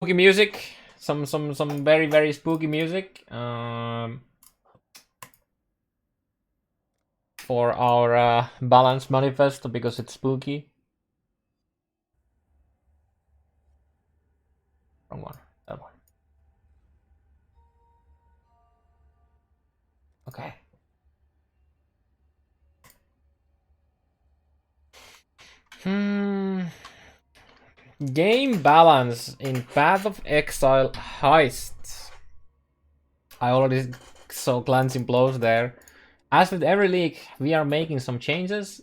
spooky music, some very spooky music for our Balance Manifesto because it's spooky. Wrong one, that one. Okay. Game balance in Path of Exile Heist. I already saw glancing blows there. As with every leak, we are making some changes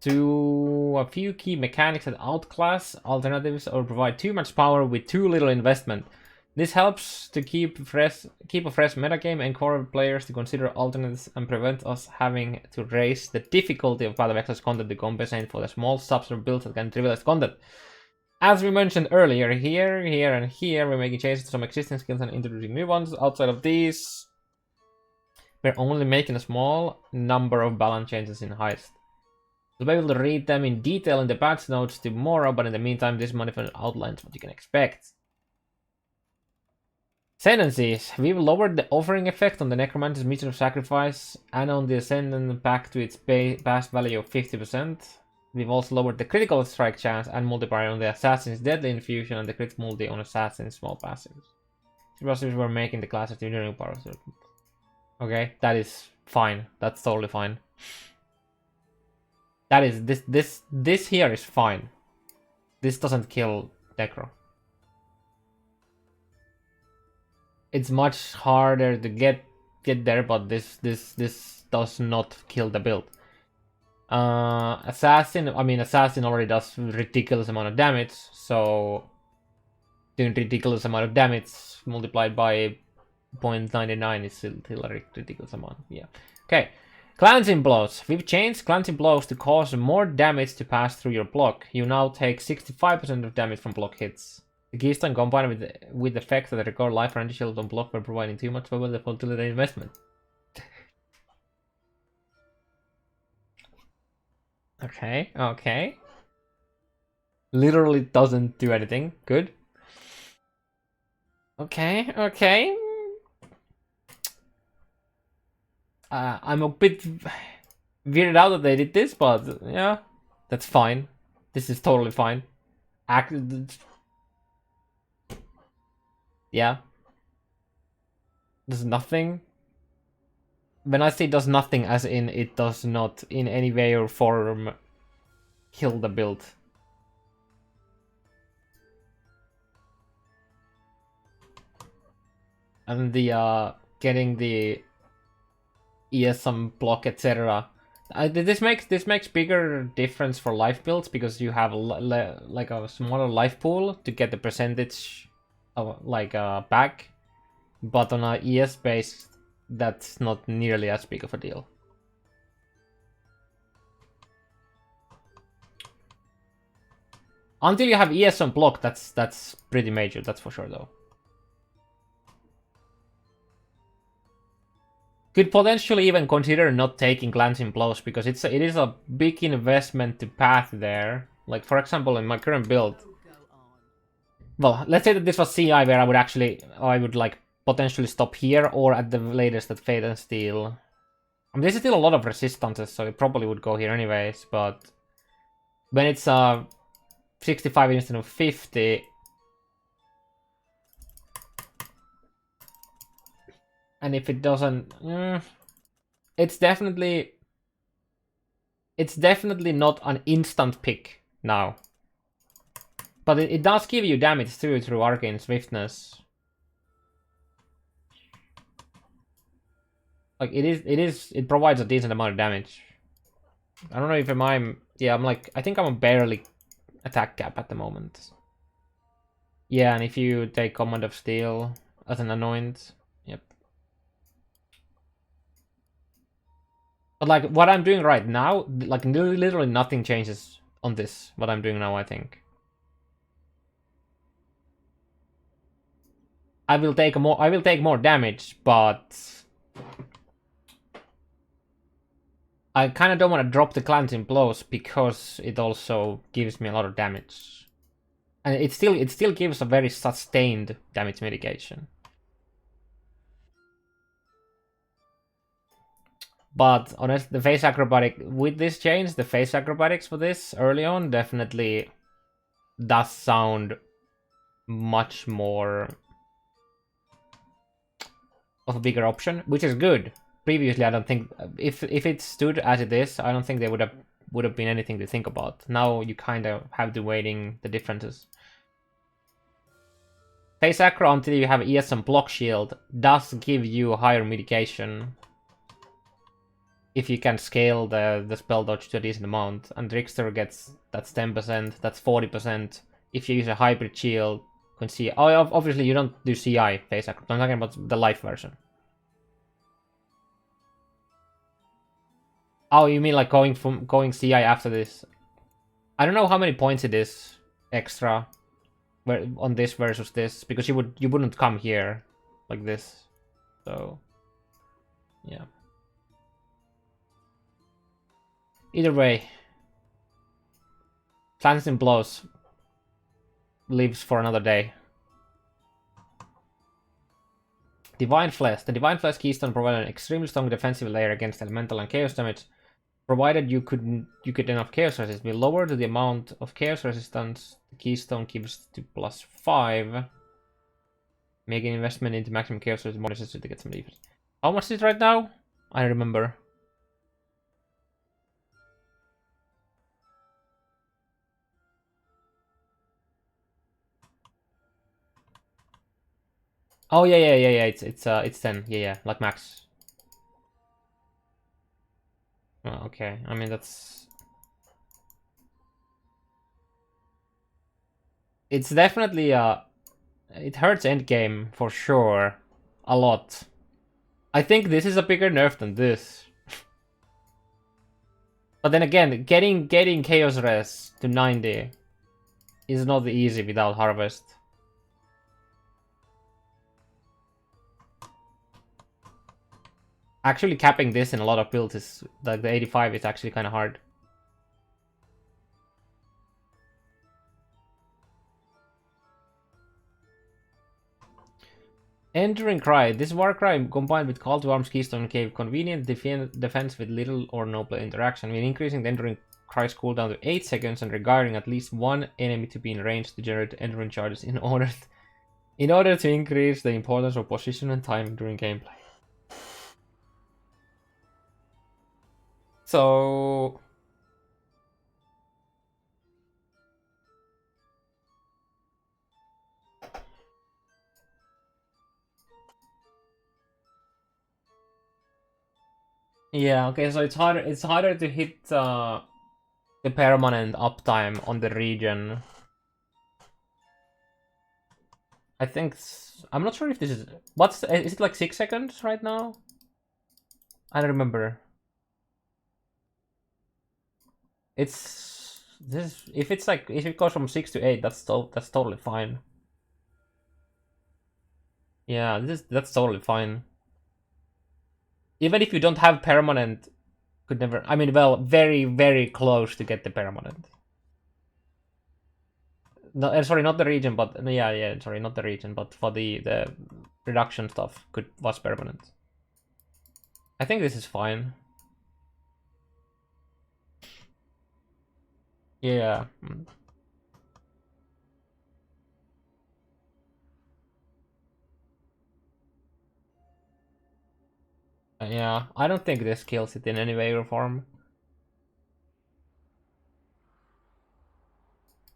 to a few key mechanics that outclass alternatives or provide too much power with too little investment. This helps to keep a fresh metagame and encourage players to consider alternatives and prevent us having to raise the difficulty of Path of Exile's content to compensate for the small subs or builds that can trivialize content. As we mentioned earlier, here, and here, we're making changes to some existing skills and introducing new ones. Outside of these, we're only making a small number of balance changes in Heist. You'll be able to read them in detail in the patch notes tomorrow, but in the meantime, this manifesto outlines what you can expect. Sentences. We've lowered the offering effect on the Necromancer's Mission of Sacrifice and on the Ascendant back to its past value of 50%. We've also lowered the critical strike chance and multiplier on the Assassin's Deadly Infusion and the crit multi on Assassin's small passives. Passives were making the class of the engineering power. Okay, that is fine. That's totally fine. That is this here is fine. This doesn't kill Necro. It's much harder to get there, but this does not kill the build. Assassin already does ridiculous amount of damage, so doing ridiculous amount of damage multiplied by 0.99 is still a ridiculous amount. Yeah. Okay. Cleansing blows. We've changed cleansing blows to cause more damage to pass through your block. You now take 65% of damage from block hits. The keystone combined with the effect that record life and shield on block for providing too much for the fertility investment. Okay. Literally doesn't do anything. Good. Okay. I'm a bit weirded out that they did this, but yeah, that's fine. This is totally fine. Yeah. There's nothing. When I say does nothing, as in it does not in any way or form kill the build. And the getting the ESM block, etc. This makes bigger difference for life builds because you have like a smaller life pool to get the percentage of back, but on a ES base that's not nearly as big of a deal. Until you have ES on block, that's pretty major, that's for sure though. Could potentially even consider not taking glancing blows because it is a big investment to path there. Like for example, in my current build. Well, let's say that this was CI where I would like potentially stop here or at the latest at Fate and Steel. I mean, there's still a lot of resistances, so it probably would go here anyways. But when it's 65 instead of 50. And if it doesn't, it's definitely not an instant pick now. But it does give you damage through Arcane Swiftness. Like it provides a decent amount of damage. I don't know if I think I'm a barely attack cap at the moment. Yeah, and if you take Command of Steel as an anoint, yep. But like what I'm doing right now, like literally nothing changes on this. What I'm doing now, I think. I will take more damage, but I kind of don't want to drop the cleansing blows because it also gives me a lot of damage. And it still gives a very sustained damage mitigation. But honestly, the face acrobatic with this change, the face acrobatics for this early on definitely does sound much more of a bigger option, which is good. Previously, I don't think if it stood as it is, I don't think there would have been anything to think about. Now you kind of have to weighting the differences. Face acro until you have ES and block shield does give you higher mitigation if you can scale the spell dodge to a decent amount, and Trickster gets that's 10%, that's 40%. If you use a hybrid shield, you can see. Oh, obviously you don't do CI face acro. I'm talking about the life version. Oh, you mean like going CI after this? I don't know how many points it is extra on this versus this, because you wouldn't come here like this. So yeah. Either way, Plans and Blows lives for another day. Divine Flesh. The Divine Flesh keystone provided an extremely strong defensive layer against elemental and chaos damage, provided you get enough chaos resist. We lower the amount of chaos resistance the keystone gives to +5. Make an investment into maximum chaos resist more necessary to get some defense. How much is it right now? I remember. Oh yeah. It's 10. Yeah, like max. Oh, okay. I mean that's. It's definitely it hurts endgame for sure, a lot. I think this is a bigger nerf than this. But then again, getting chaos res to 90 is not easy without harvest. Actually capping this in a lot of builds is, like the 85 is actually kind of hard. Entering Cry. This Warcry combined with Call to Arms Keystone gave convenient defense with little or no player interaction. When increasing the Entering Cry's cooldown to 8 seconds and requiring at least one enemy to be in range to generate entering charges in order to increase the importance of position and time during gameplay. So yeah, okay, so it's harder to hit the permanent uptime on the region. I think I'm not sure if this is is it like 6 seconds right now? I don't remember. It's this if it goes from 6 to 8, that's totally fine. Yeah, that's totally fine. Even if you don't have permanent, could never. I mean, well, very close to get the permanent. No, sorry, not the region, but yeah. Sorry, not the region, but for the reduction stuff was permanent. I think this is fine. Yeah. Yeah, I don't think this kills it in any way or form.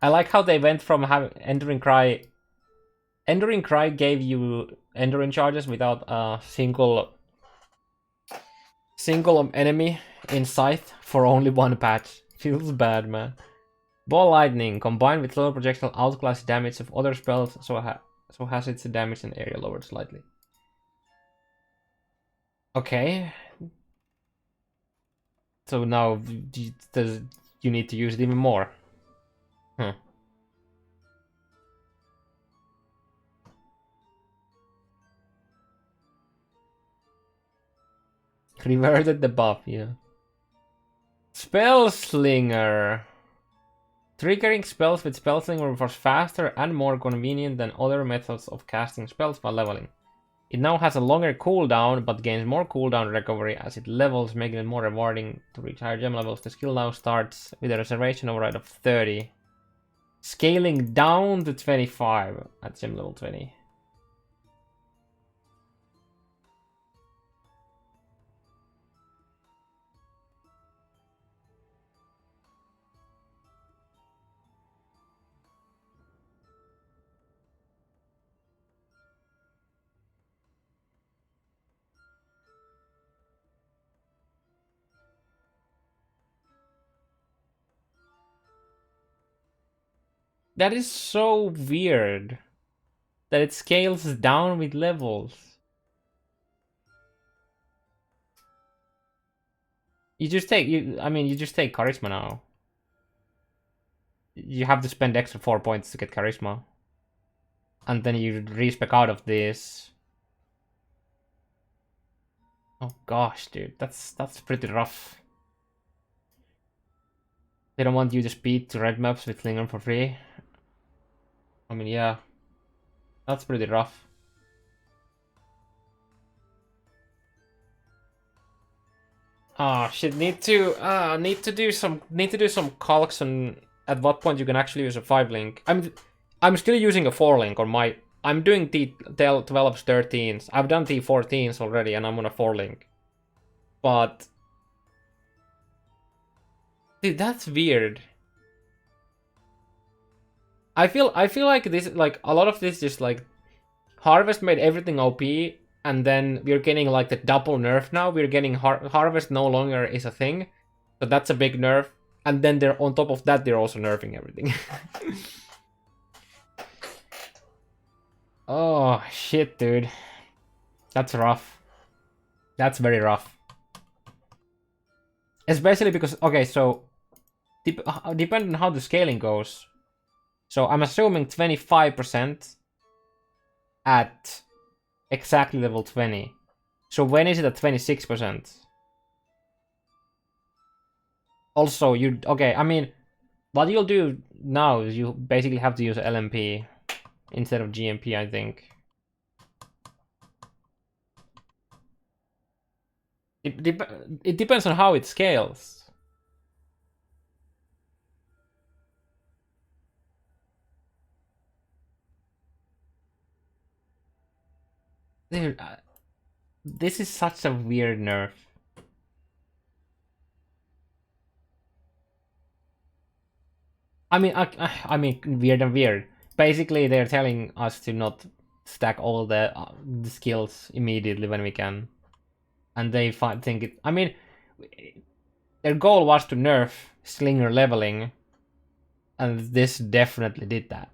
I like how they went from having Entering Cry. Entering Cry gave you Entering charges without a single enemy in sight for only one patch. Feels bad, man. Ball Lightning combined with lower projectile outclass damage of other spells, so has its damage and area lowered slightly. Okay. So now you need to use it even more. Huh. Reverted the buff, yeah. Spellslinger. Triggering spells with Spellslinger was faster and more convenient than other methods of casting spells while leveling. It now has a longer cooldown, but gains more cooldown recovery as it levels, making it more rewarding to reach higher gem levels. The skill now starts with a reservation override of 30, scaling down to 25 at gem level 20. That is so weird that it scales down with levels. You just take charisma now. You have to spend extra 4 points to get charisma. And then you respec out of this. Oh gosh, dude, that's pretty rough. They don't want you to speed to red maps with Slinger for free. I mean, yeah, that's pretty rough. Oh shit! Need to do some calcs on at what point you can actually use a 5-link. I'm still using a 4-link on my. I'm doing T12s, 13s. I've done T14s already, and I'm on a 4-link. But dude, that's weird. I feel like this, like a lot of this, just like Harvest made everything OP, and then we're getting like the double nerf now. We're getting Harvest no longer is a thing, so that's a big nerf. And then they're on top of that, they're also nerfing everything. Oh shit, dude, that's rough. That's very rough. Especially because, okay, so depending on how the scaling goes. So I'm assuming 25% at exactly level 20. So when is it at 26%? Also, I mean, what you'll do now is you basically have to use LMP instead of GMP, I think. It depends on how it scales. Dude, this is such a weird nerf. I mean, weird and weird. Basically, they're telling us to not stack all the skills immediately when we can, and they think it. I mean, their goal was to nerf Slinger leveling, and this definitely did that.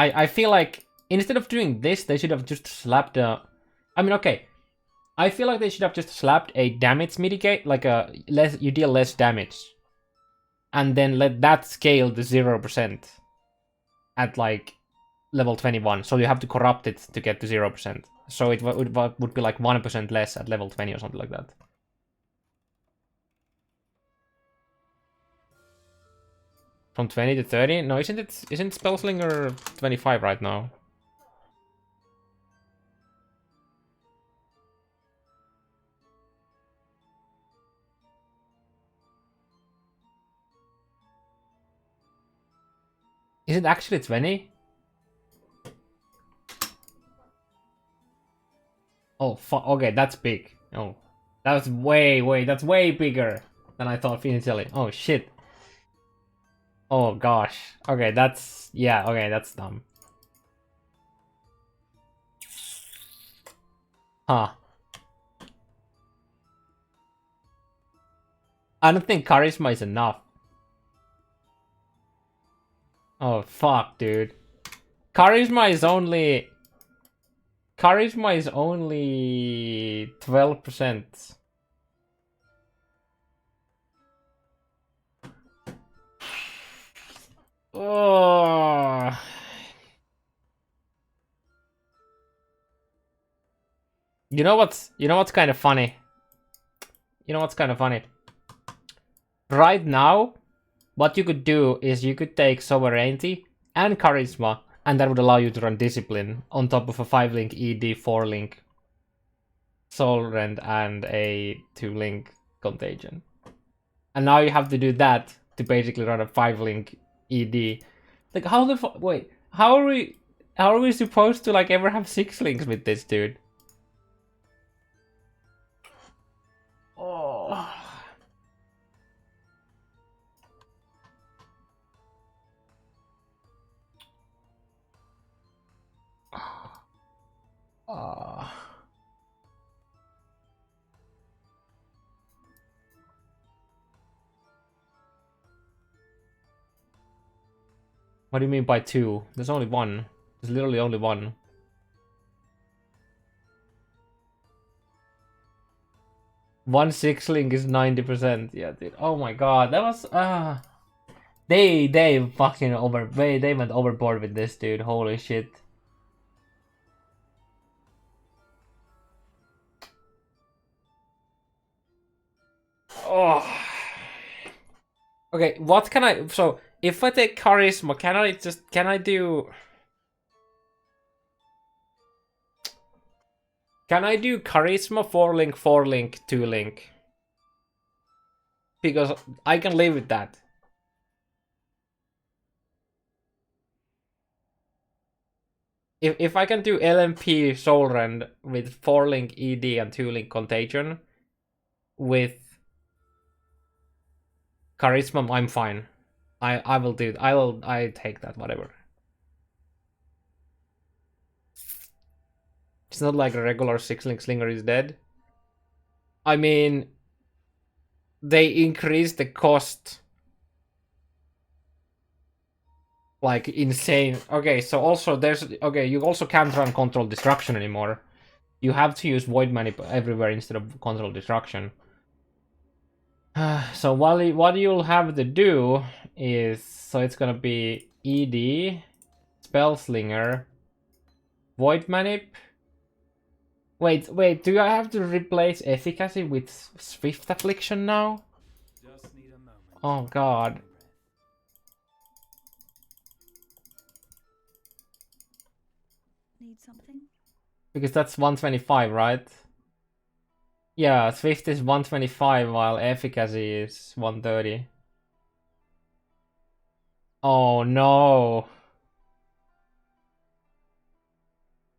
I feel like instead of doing this, they should have just slapped a. I mean, okay. I feel like they should have just slapped a damage mitigate, like you deal less damage, and then let that scale to 0% at like level 21. So you have to corrupt it to get to 0%. So it would be like 1% less at level 20 or something like that. From 20 to 30? No, isn't Spellslinger 25 right now? Is it actually 20? Oh, okay, that's big. Oh, that's that's way bigger than I thought initially. Oh, shit. Oh, gosh. Okay, okay, that's dumb. Huh. I don't think charisma is enough. Oh, fuck, dude. Charisma is only 12%. Oh. You know what's kind of funny? You know what's kind of funny? Right now, what you could do is you could take Sovereignty and Charisma, and that would allow you to run Discipline on top of a 5-link ED, 4-link Soul Rend, and a 2-link Contagion. And now you have to do that to basically run a 5-link ED. Like, how the fuck? Wait, how are we supposed to like ever have 6 links with this dude? Oh. What do you mean by 2? There's only 1. There's literally only 1. One 6-link is 90%. Yeah, dude. Oh my god, that was they fucking they went overboard with this, dude. Holy shit. Oh. Okay, what can I... So, if I take Charisma, can I do... Can I do Charisma 4-link, 4-link, 2-link? Because I can live with that. If I can do LMP Soul Rend with 4-link ED and 2-link Contagion with Charisma, I'm fine. I will do it. I take that, whatever. It's not like a regular 6-link Slinger is dead. I mean, they increase the cost like insane. Okay, so also there's... Okay, you also can't run Control Destruction anymore. You have to use Void Manip everywhere instead of Control Destruction. So what you'll have to do is... So it's gonna be ED, Spellslinger, Void Manip. Wait, do I have to replace Efficacy with Swift Affliction now? Just need a moment. Oh god. Need something? Because that's 125, right? Yeah, Swift is 125 while Efficacy is 130. Oh no.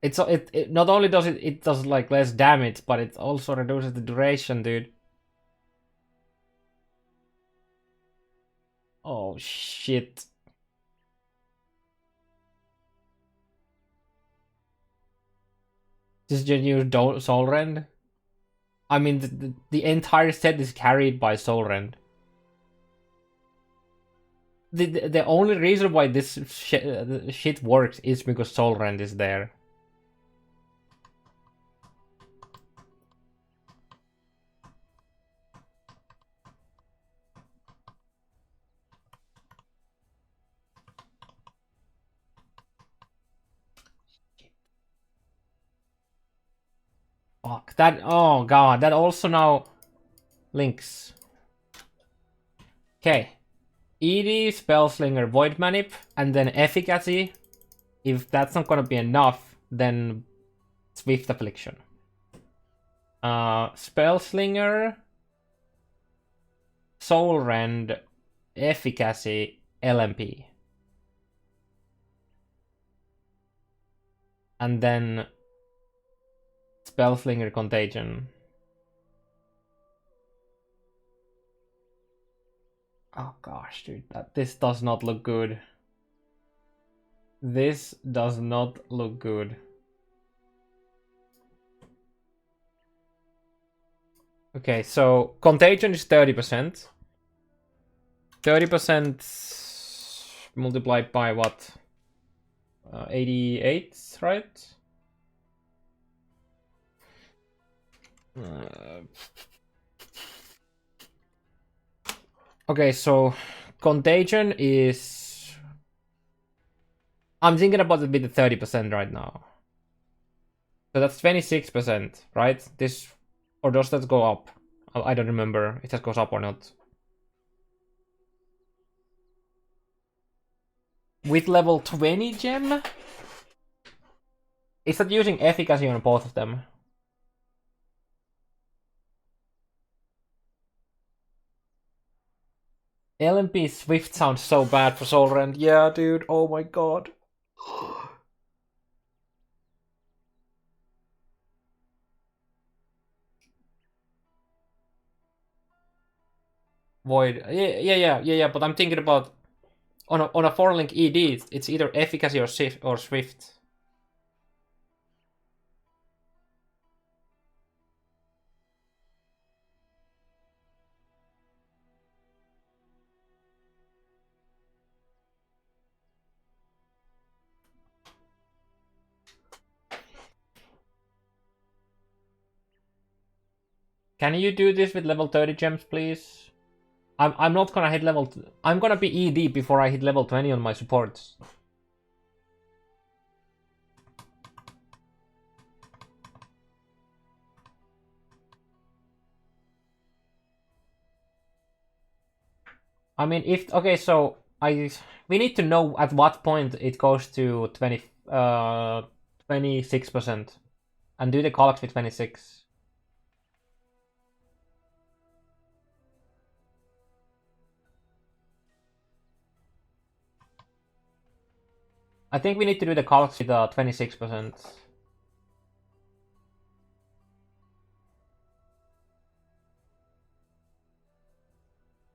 It not only does it does like less damage, but it also reduces the duration, dude. Oh shit. This is your new Soul Rend? I mean, the entire set is carried by Soul Rend. The only reason why this shit works is because Soul Rend is there. Fuck, that... Oh god, that also now links. Okay. ED, Spellslinger, Void Manip, and then Efficacy. If that's not gonna be enough, then Swift Affliction. Spellslinger, Soul Rend, Efficacy, LMP. And then Spellslinger Contagion. Oh gosh, dude, this does not look good. This does not look good. Okay, so Contagion is 30%. 30% multiplied by what? 88, right? Okay, so Contagion is... I'm thinking about it with the 30% right now. So that's 26%, right? This, or does that go up? I don't remember if that goes up or not. With level 20 gem? Is that using efficacy on both of them? LMP Swift sounds so bad for Soul Rend. Yeah, dude. Oh my god. Void. Yeah. But I'm thinking about on a 4-link ED. It's either efficacy or Swift. Can you do this with level 30 gems, please? I'm not gonna hit level. I'm gonna be ED before I hit level 20 on my supports. I mean, if okay, so we need to know at what point it goes to 26%, and do the collapse with 26. I think we need to do the collapse with 26%.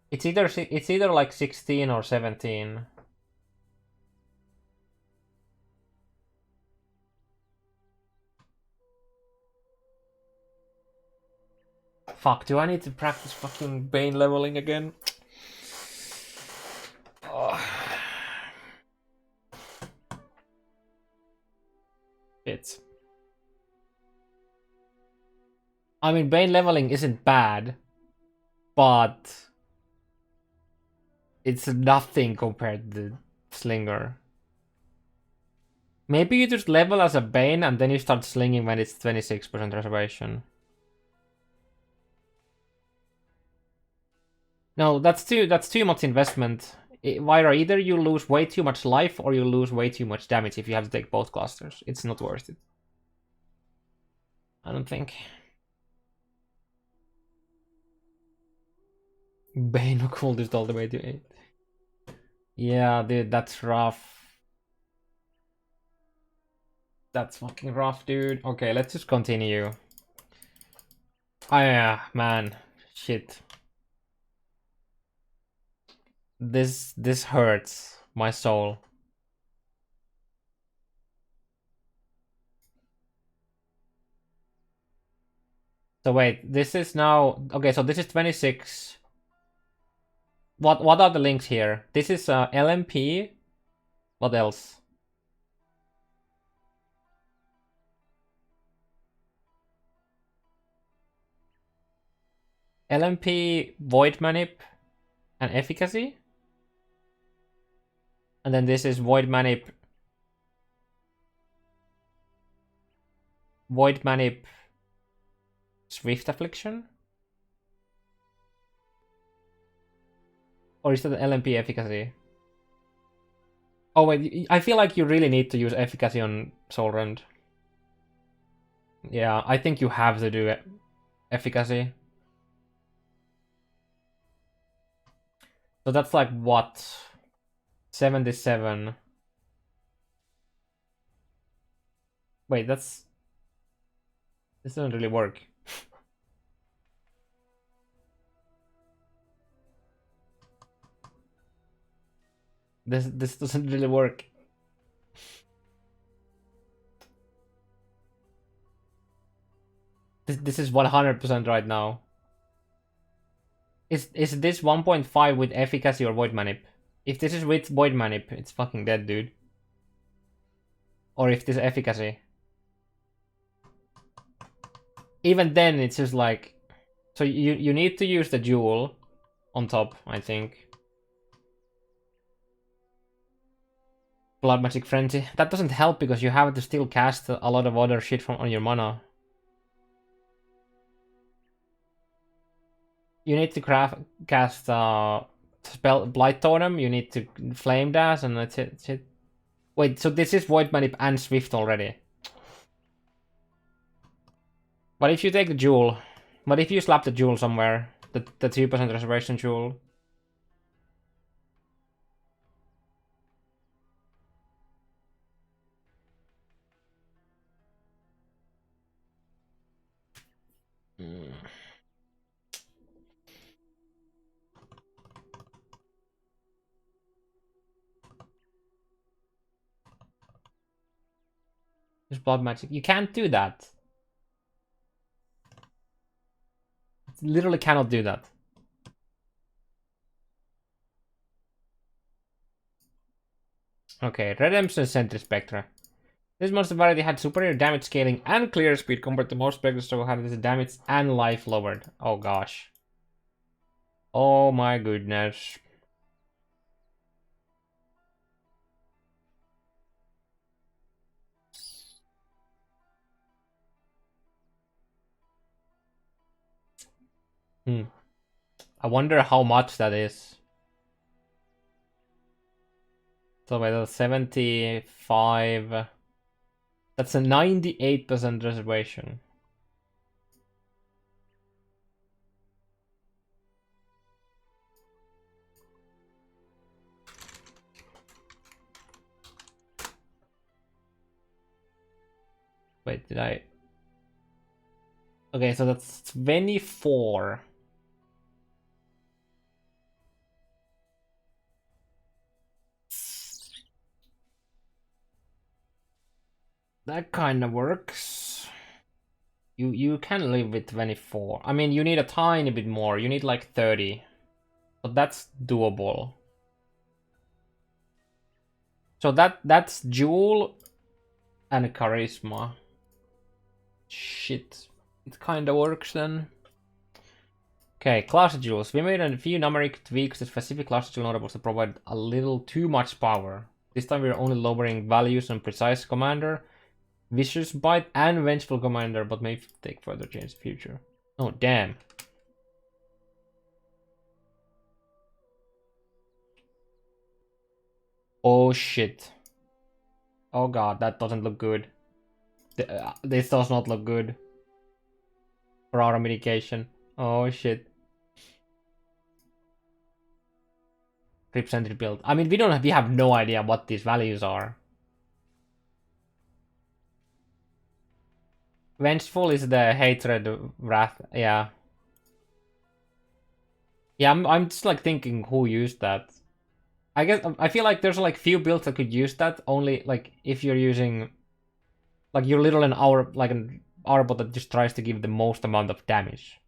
It's either like 16 or 17. Fuck, do I need to practice fucking Bane leveling again? Oh. Shit. I mean, Bane leveling isn't bad, but it's nothing compared to Slinger. Maybe you just level as a Bane and then you start slinging when it's 26% reservation. No, that's too much investment. Vira, either you lose way too much life or you lose way too much damage if you have to take both clusters. It's not worth it. I don't think. Bane coolest all the way to 8. Yeah, dude, that's rough. That's fucking rough, dude. Okay, let's just continue. Oh yeah, man. Shit. This hurts my soul. So wait, this is now okay, so this is 26. What are the links here? This is LMP. What else? LMP, Void Manip, and Efficacy. And then this is Void Manip, Swift Affliction? Or is that LMP Efficacy? Oh wait, I feel like you really need to use Efficacy on Soul Rend. Yeah, I think you have to do it. Efficacy. So that's like what? 77. Wait, this doesn't really work. This doesn't really work. This is 100% right now. Is this 1.5 with Efficacy or Void Manip? If this is with Void Manip, it's fucking dead, dude. Or if this is Efficacy. Even then, it's just like... So you need to use the Jewel on top, I think. Blood Magic Frenzy. That doesn't help because you have to still cast a lot of other shit from on your mana. You need to cast spell Blight Totem. You need to Flame Dash, and that's it. That's it. Wait, so this is Void Manip and Swift already. But if you take the Jewel, but if you slap the Jewel somewhere, the 2% reservation Jewel. There's Blood Magic. You can't do that. You literally cannot do that. Okay, Redemption Sentry Spectra. This monster variety had superior damage scaling and clear speed compared to most specters, so had this damage and life lowered. Oh gosh. Oh my goodness. I wonder how much that is. So by the 75. That's a 98% reservation. Wait, did I? Okay, so that's 24. That kind of works. You can live with 24. I mean, you need a tiny bit more. You need like 30. But that's doable. So that's Jewel and Charisma. Shit. It kinda works then. Okay, class jewels. We made a few numeric tweaks to specific class jewel notables to provide a little too much power. This time we're only lowering values on Precise Commander, Vicious Bite, and Vengeful Commander, but may take further change in the future. Oh, damn. Oh, shit. Oh god, that doesn't look good. This does not look good. For our mitigation. Oh, shit. Crypt Sentry build. I mean, we have no idea what these values are. Vengeful is the hatred, wrath, yeah. Yeah, I'm just like thinking who used that. I guess I feel like there's like few builds that could use that. Only like if you're using, like you're literally an hour bot that just tries to give the most amount of damage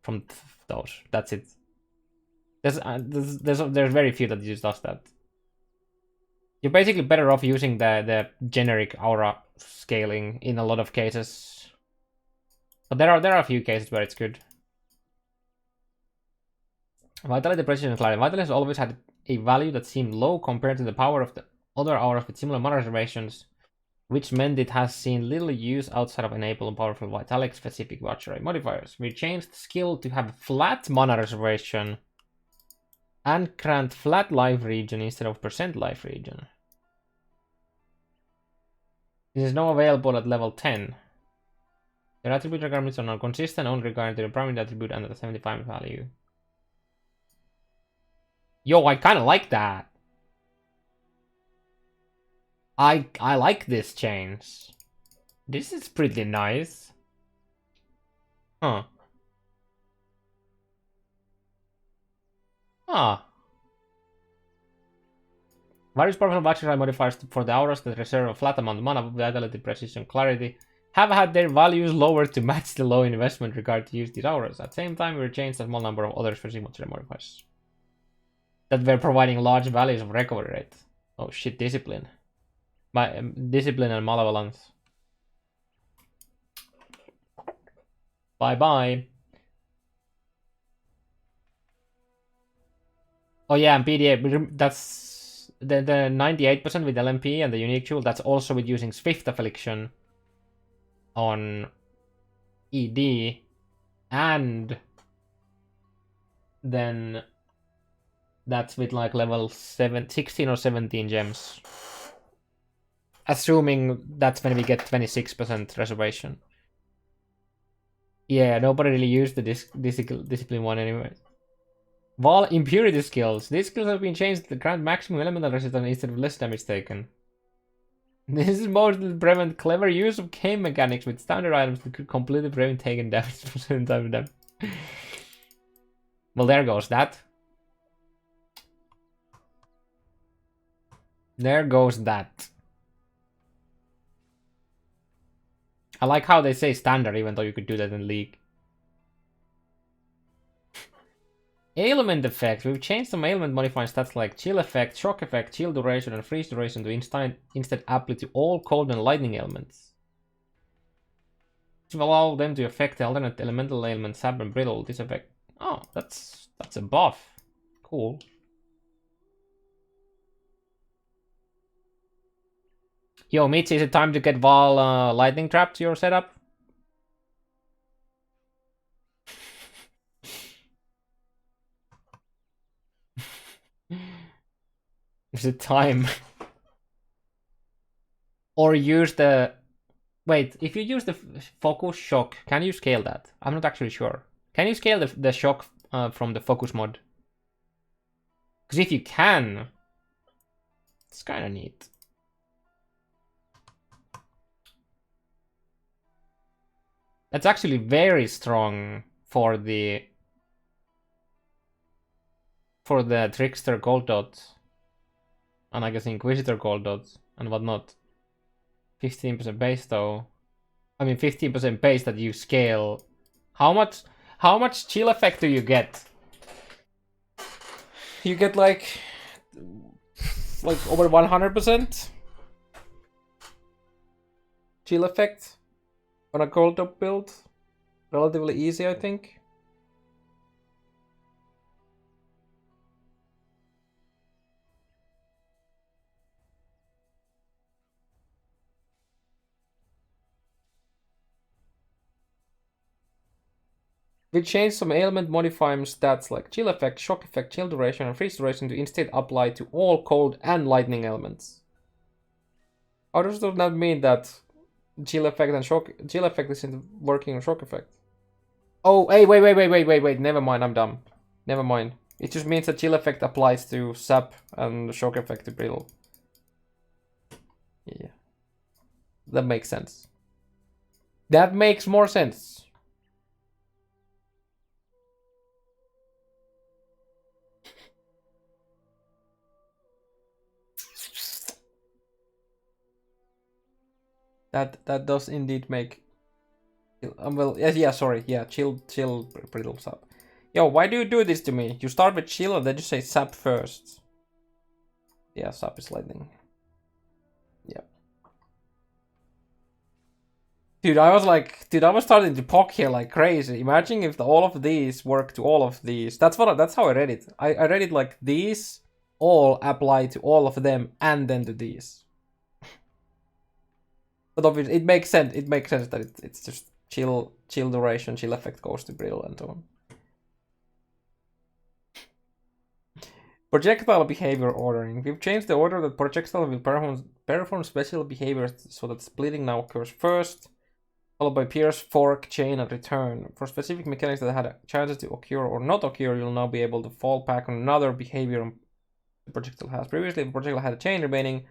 from those. That's it. There's very few that just does that. You're basically better off using the generic aura scaling in a lot of cases. But there are a few cases where it's good. Vitality, Precision, and Clarity. Vitality has always had a value that seemed low compared to the power of the other auras with similar mana reservations, which meant it has seen little use outside of enable and powerful Vitalic specific watch array modifiers. We changed the skill to have flat mana reservation and grant flat life region instead of percent life region. It is now available at level 10. Their attribute requirements are now consistent, only regarding their primary attribute and the 75 value. Yo, I kind of like that. I like this change. This is pretty nice. Huh. Ah. Various powerful battery modifiers for the auras that reserve a flat amount of mana, vitality, precision, clarity, have had their values lowered to match the low investment required to use these auras. At the same time, we changed a small number of other specific material modifiers that were providing large values of recovery rate. Oh shit, discipline. Discipline and malevolence. Bye bye. Oh yeah, and PDA. That's the 98% with LMP and the unique tool, that's also with using Swift Affliction on ED, and then that's with like level 16 or 17 gems. Assuming that's when we get 26% reservation. Yeah, nobody really used the discipline one anyway. Wall impurity skills. These skills have been changed to grant maximum elemental resistance instead of less damage taken. This is mostly to prevent clever use of game mechanics with standard items that could completely prevent taking damage for certain time of them. Well, there goes that. There goes that. I like how they say standard, even though you could do that in League. Ailment effects. We've changed some ailment modifying stats like chill effect, shock effect, chill duration, and freeze duration to instead apply to all cold and lightning ailments. To allow them to affect the alternate elemental ailments, sap and brittle. This effect. Oh, that's a buff. Cool. Yo, Mitch, is it time to get Val lightning trap to your setup? Is it time? Or use the... Wait, if you use the focus shock, can you scale that? I'm not actually sure. Can you scale the shock from the focus mod? Because if you can, it's kind of neat. That's actually very strong for the Trickster gold dot, and I guess Inquisitor gold dot and whatnot. 15% base though. I mean 15% base that you scale. How much chill effect do you get? You get like over 100% chill effect on a gold dot build. Relatively easy, I think. We changed some ailment modifying stats like chill effect, shock effect, chill duration, and freeze duration to instead apply to all cold and lightning elements. How does that mean that chill effect isn't working on shock effect? Oh, hey, wait. Never mind, I'm dumb. Never mind. It just means that chill effect applies to sap and shock effect to brittle. Yeah. That makes sense. That makes more sense. That does indeed make... well, yeah, sorry, yeah, chill, brittle sap. Yo, why do you do this to me? You start with chill and then you say sap first. Yeah, sap is lightning. Yeah. Dude, I was starting to poke here like crazy. Imagine if all of these work to all of these. That's how I read it. I read it like these all apply to all of them and then to these. But obviously, it makes sense. It makes sense that it's just chill duration, chill effect goes to brittle and so on. Projectile behavior ordering. We've changed the order that projectile will perform special behaviors so that splitting now occurs first, followed by pierce, fork, chain, and return. For specific mechanics that had chances to occur or not occur, you'll now be able to fall back on another behavior the projectile has. Previously, if the projectile had a chain remaining,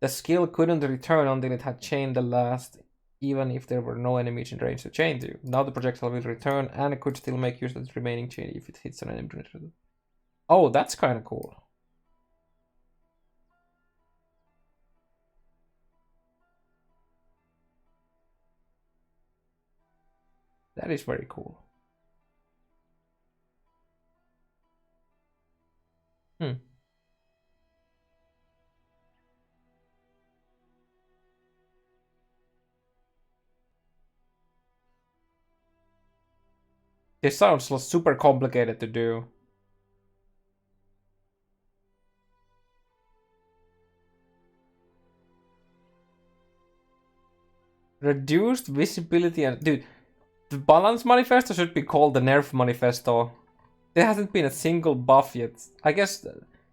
the skill couldn't return until it had chained the last, even if there were no enemies in range to chain to. Now the projectile will return and it could still make use of its remaining chain if it hits an enemy. Oh, that's kind of cool. That is very cool. This sounds super complicated to do. Reduced visibility and... Dude, the Balance Manifesto should be called the Nerf Manifesto. There hasn't been a single buff yet. I guess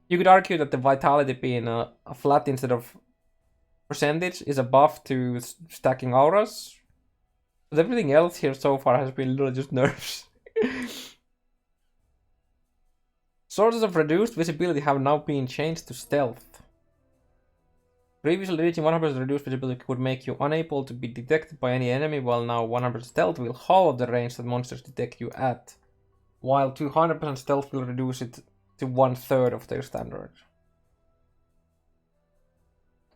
you could argue that the vitality being a flat instead of percentage is a buff to stacking auras. But everything else here so far has been literally just nerfs. Sources of reduced visibility have now been changed to stealth. Previously, reaching 100% reduced visibility would make you unable to be detected by any enemy, while now 100% stealth will halve the range that monsters detect you at, while 200% stealth will reduce it to 1/3 of their standard.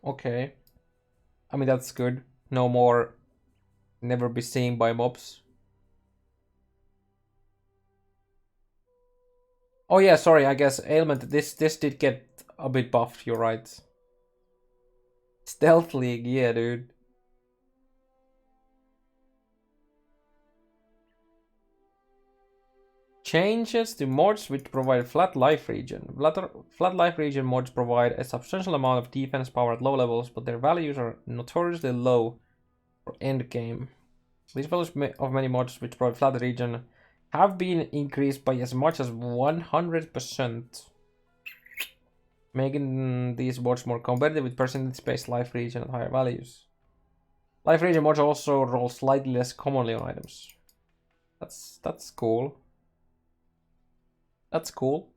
Okay. I mean, that's good. No more never be seen by mobs. Oh yeah, sorry, I guess ailment, this did get a bit buffed, you're right. Stealth League, yeah, dude. Changes to mods which provide flat life region. Flat life region mods provide a substantial amount of defense power at low levels, but their values are notoriously low for endgame. These values of many mods which provide flat region have been increased by as much as 100%, making these mods more competitive with percentage-based life region at higher values. Life region mods also roll slightly less commonly on items. That's cool. That's cool.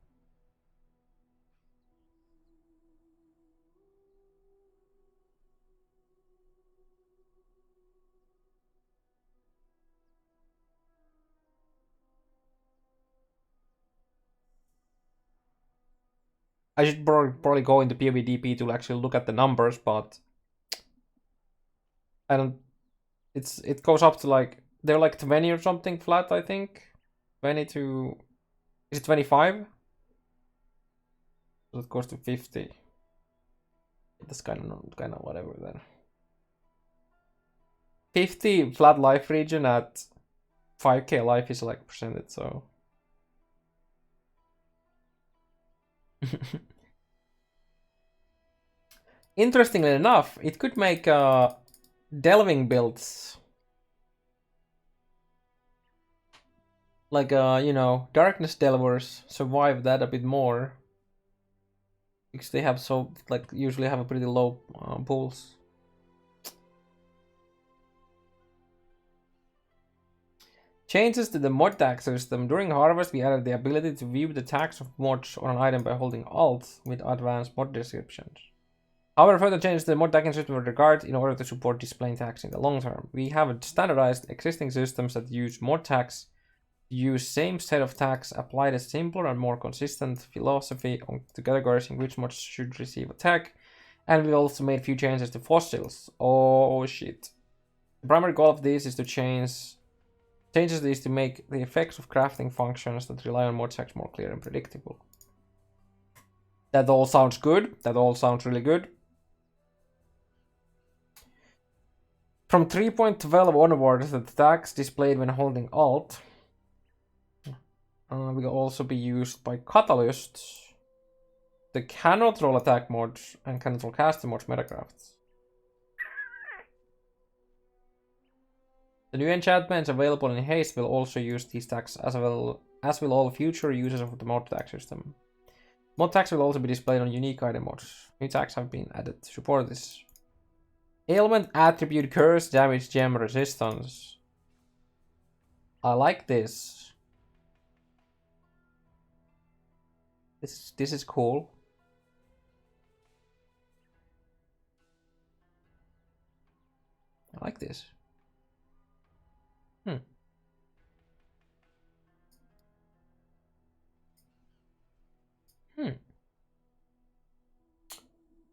I should probably go into POE to actually look at the numbers, but I don't. It goes up to like they're like 20 or something flat, I think. 20 to, is it 25? So it goes to 50. That's kind of whatever then. 50 flat life region at 5k life is like percentage, so. Interestingly enough, it could make delving builds. Like, you know, darkness delvers survive that a bit more. Because they have so, like, usually have a pretty low pulls. Changes to the mod tag system. During Harvest, we added the ability to view the tags of mods on an item by holding Alt with advanced mod descriptions. However, further changes to the mod tagging system were required in order to support displaying tags in the long term. We have standardized existing systems that use mod tags, use same set of tags, applied a simpler and more consistent philosophy on the categories in which mods should receive a tag, and we also made a few changes to fossils. Oh shit. The primary goal of this is to changes these to make the effects of crafting functions that rely on mod tags more clear and predictable. That all sounds good. That all sounds really good. From 3.12 onwards, the tags displayed when holding Alt will also be used by Catalysts, the cannot roll attack mods, and cannot roll caster mods metacrafts. The new enchantments available in Heist will also use these tags, as well as will all future users of the mod tag system. Mod tags will also be displayed on unique item mods. New tags have been added to support this. Ailment attribute curse damage gem resistance. I like this. This is cool. I like this.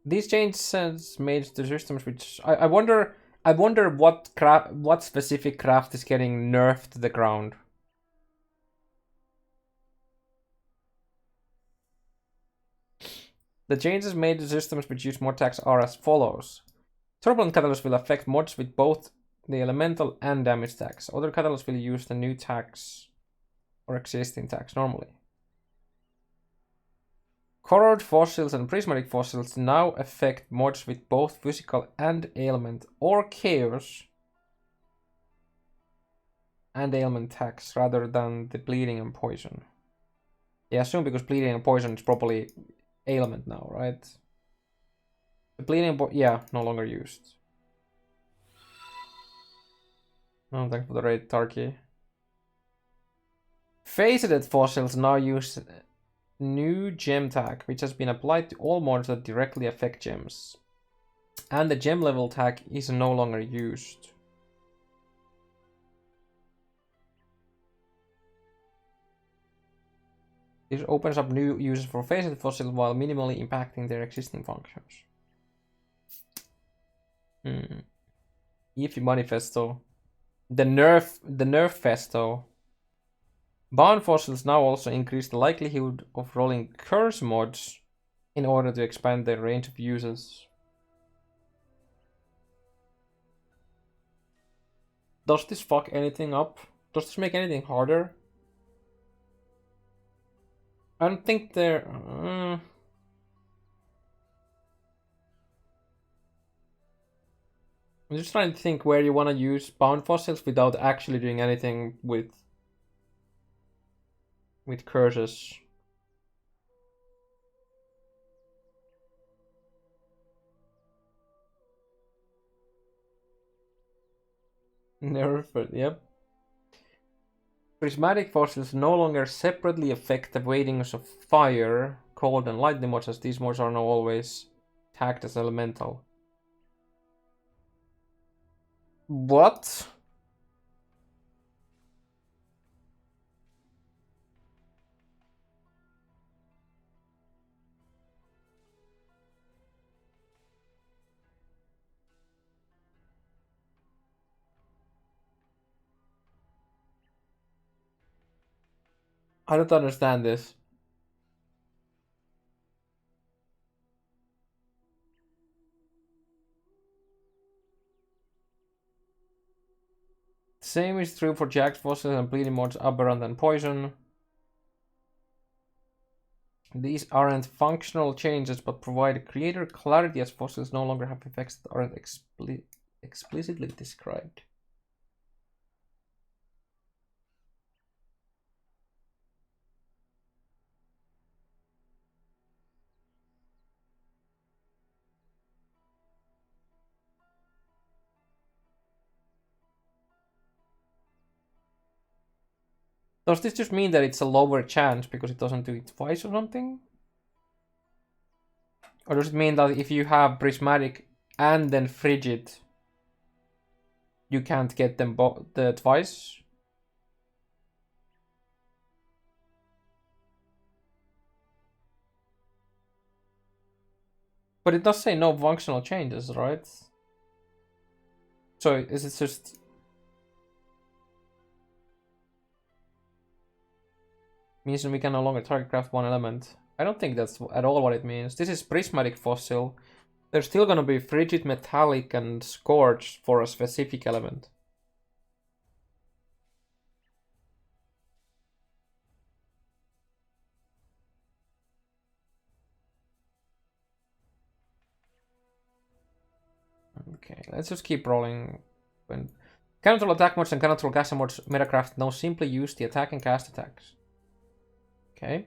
These changes made to systems which I wonder what specific craft is getting nerfed to the ground. The changes made to systems which use mod tags are as follows. Turbulent Catalyst will affect mods with both the elemental and damage tags. Other catalysts will use the new tags or existing tags normally. Corrode fossils and prismatic fossils now affect mods with both physical and ailment or chaos and ailment tax rather than the bleeding and poison. Yeah, assume because bleeding and poison is probably ailment now, right? The bleeding, yeah, no longer used. No, thanks for the raid, Tarky. Faceted fossils now use new gem tag, which has been applied to all mods that directly affect gems. And the gem level tag is no longer used. This opens up new uses for faceted fossils while minimally impacting their existing functions. If manifesto. The Nerffesto. Bound fossils now also increase the likelihood of rolling curse mods in order to expand their range of uses. Does this fuck anything up? Does this make anything harder? I don't think they're... I'm just trying to think where you want to use bound fossils without actually doing anything with curses. Nerf, yep. Prismatic fossils no longer separately affect the weightings of fire, cold, and lightning mods, as these mods are now always tagged as elemental. What? I don't understand this. Same is true for jagged fossils and bleeding mods, aberrant and poison. These aren't functional changes, but provide greater clarity as fossils no longer have effects that aren't explicitly described. Does this just mean that it's a lower chance because it doesn't do it twice or something? Or does it mean that if you have prismatic and then frigid, you can't get them twice? But it does say no functional changes, right? So is it just... means we can no longer target craft one element? I don't think that's at all what it means. This is prismatic fossil. There's still gonna be frigid, metallic, and scorched for a specific element. Okay, let's just keep rolling. When cannot roll attack mods and cannot roll cast mods, Metacraft now simply use the attack and cast attacks. Okay.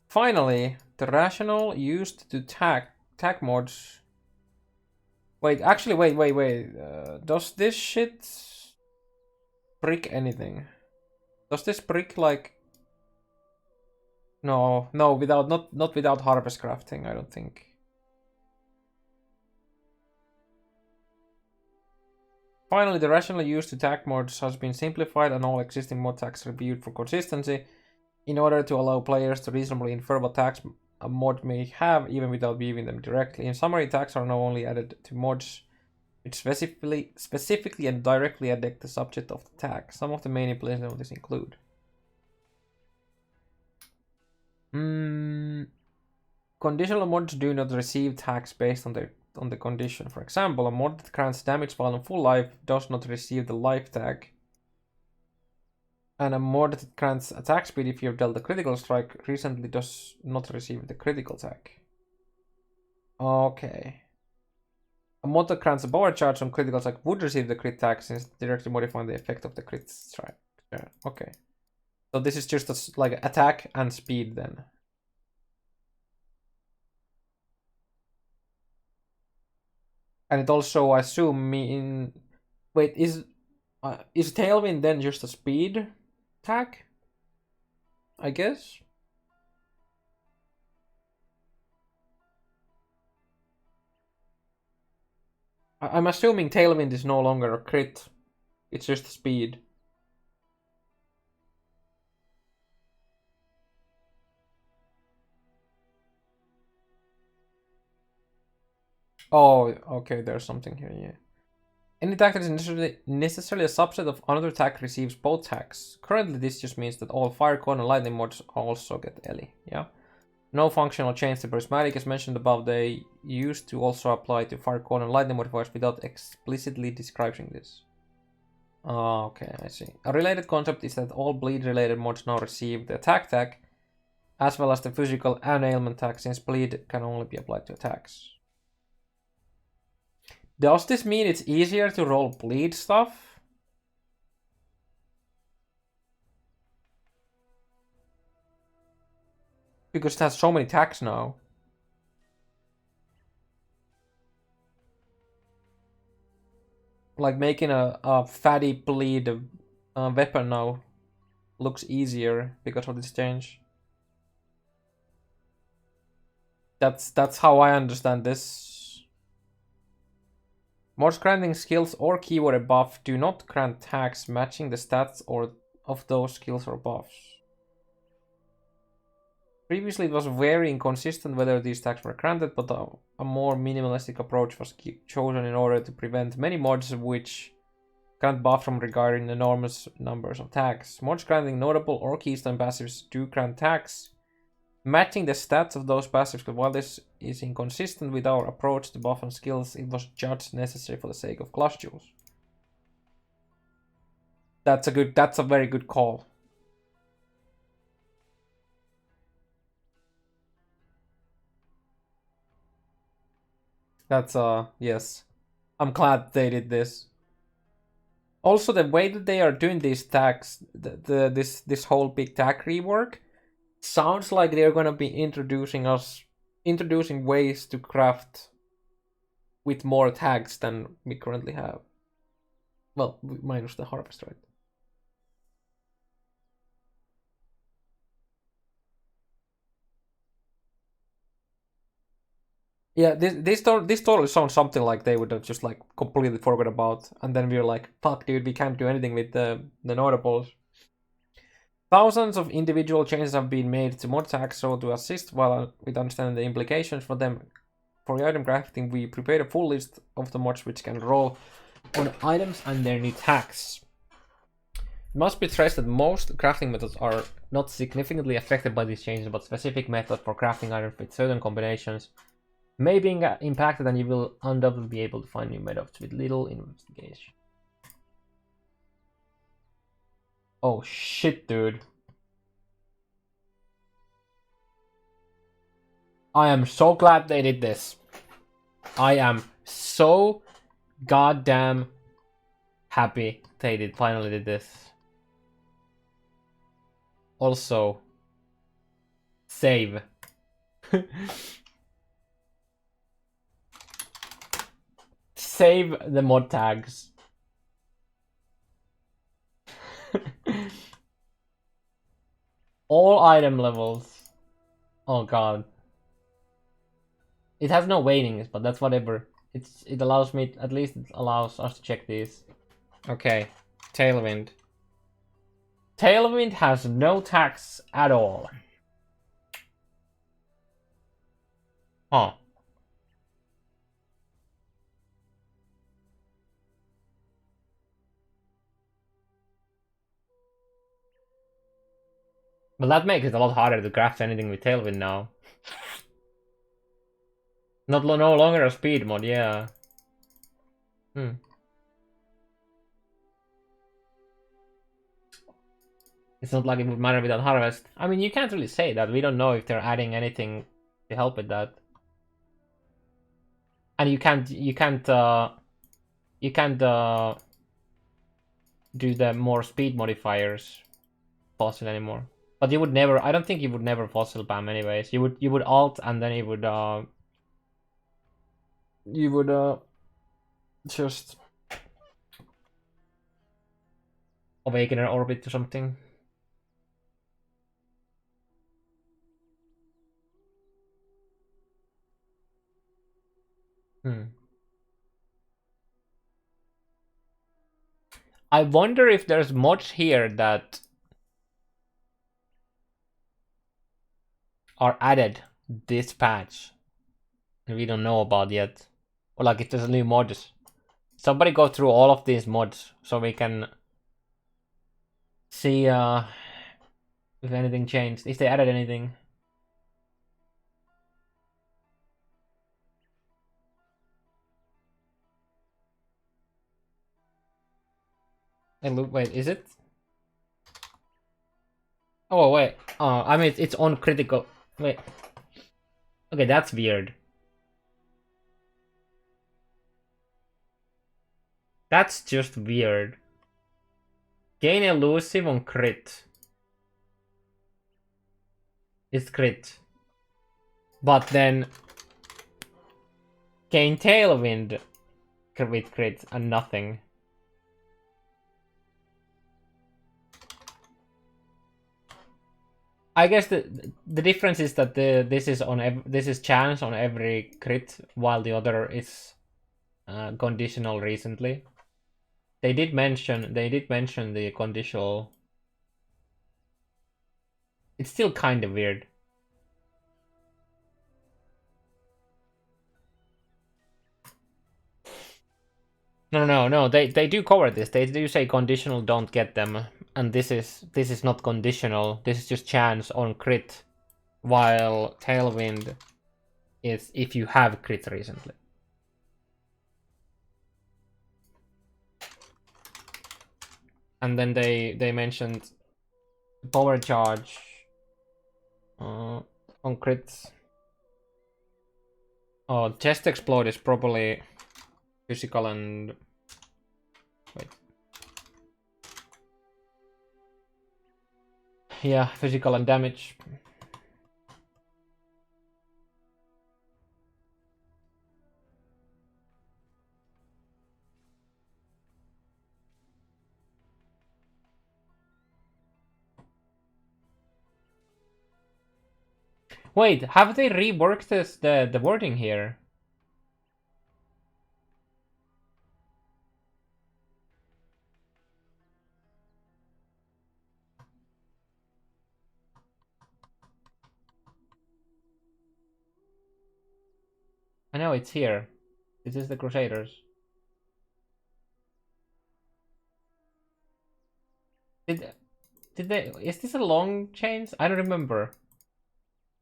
Finally, the rational used to tag mods. Wait, actually, wait. Does this shit brick anything? Does this brick like... No, without not without harvest crafting, I don't think. Finally, the rational used to tag mods has been simplified and all existing mod tags reviewed for consistency in order to allow players to reasonably infer what tags a mod may have even without viewing them directly. In summary, tags are now only added to mods which specifically and directly affect the subject of the tag. Some of the main implications of this include conditional mods do not receive tags based on the condition. For example, a mod that grants damage while on full life does not receive the life tag. And a mod that grants attack speed if you have dealt a critical strike recently does not receive the critical tag. Okay. A mod that grants a power charge on critical attack would receive the crit tax since directly modifying the effect of the crit strike. Okay. So this is just like attack and speed then. And it also, I assume, mean... Wait, is Tailwind then just a speed attack? I guess? I'm assuming Tailwind is no longer a crit. It's just speed. Oh, okay, there's something here, yeah. Any attack that is necessarily a subset of another attack receives both attacks. Currently, this just means that all Fire Cone and Lightning mods also get Ellie, yeah? No functional change to Prismatic as mentioned above. They used to also apply to Fire Cone and Lightning modifiers without explicitly describing this. Okay, I see. A related concept is that all bleed-related mods now receive the attack tag, as well as the physical and ailment tag, since bleed can only be applied to attacks. Does this mean it's easier to roll bleed stuff? Because it has so many tags now. Like making a fatty bleed weapon now looks easier because of this change. That's how I understand this. Mods granting skills or keyword buff do not grant tags matching the stats or of those skills or buffs. Previously, it was very inconsistent whether these tags were granted, but a more minimalistic approach was chosen in order to prevent many mods which grant buff from regarding enormous numbers of tags. Mods granting notable or keystone passives do grant tags, matching the stats of those passives, but while this is inconsistent with our approach to buff and skills, it was judged necessary for the sake of class jewels. That's a very good call. That's yes. I'm glad they did this. Also, the way that they are doing these tags, this whole big tag rework, sounds like they're gonna be introducing ways to craft with more tags than we currently have. Well, minus the harvest, right? Yeah, this totally sounds something like they would have just like completely forgot about, and then we were like, "Fuck, dude, we can't do anything with the notables." Thousands of individual changes have been made to mod tags, so to assist with understanding the implications for them for the item crafting, we prepared a full list of the mods which can roll on items and their new tags. It must be stressed that most crafting methods are not significantly affected by these changes, but specific methods for crafting items with certain combinations may be impacted, and you will undoubtedly be able to find new methods with little investigation. Oh shit, dude. I am so glad they did this. I am so goddamn happy they finally did this. Also, save. Save the mod tags. All item levels. Oh god. It has no weightings, but that's whatever. It allows me, at least it allows us to check these. Okay, Tailwind. Tailwind has no tax at all. Huh. But that makes it a lot harder to craft anything with Tailwind now. No longer a speed mod, yeah. It's not like it would matter without harvest. I mean, you can't really say that. We don't know if they're adding anything to help with that. And you can't do the more speed modifiers fossil anymore. But you would never. I don't think you would never fossil bam anyways. You would alt and then you would just awakener orbit to something. I wonder if there's mods here that are added this patch and we don't know about yet. Or like if there's new mods. Somebody go through all of these mods so we can see if anything changed, if they added anything. And wait, is it? Oh wait, I mean it's on critical. Wait, okay, that's weird. That's just weird. Gain elusive on crit. It's crit. But then gain tailwind with crit and nothing. I guess the difference is that this is chance on every crit, while the other is conditional recently. They did mention the conditional. It's still kind of weird. No. They do cover this. They do say conditional don't get them, and this is not conditional. This is just chance on crit, while tailwind is if you have crit recently. And then they mentioned power charge on crits. Oh, chest explode is probably physical and wait. Yeah, physical and damage. Wait, have they reworked the wording here? I know it's here. This is the Crusaders. Did they? Is this a long change? I don't remember.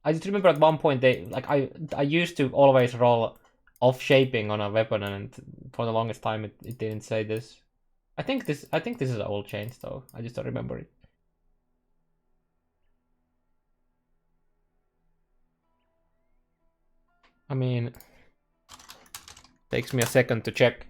I just remember at one point they like I used to always roll off shaping on a weapon, and for the longest time it didn't say this. I think this is an old change though. I just don't remember it. I mean, takes me a second to check.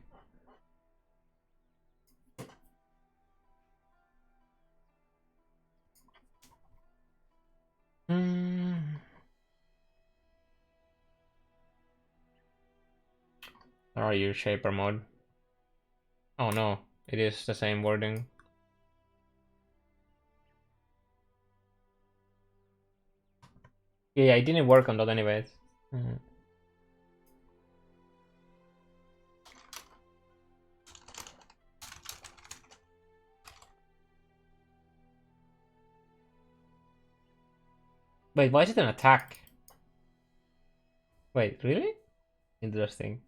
Where are you, shaper mode? Oh no, it is the same wording. Yeah, it didn't work on that anyways. Wait, why is it an attack? Wait, really? Interesting.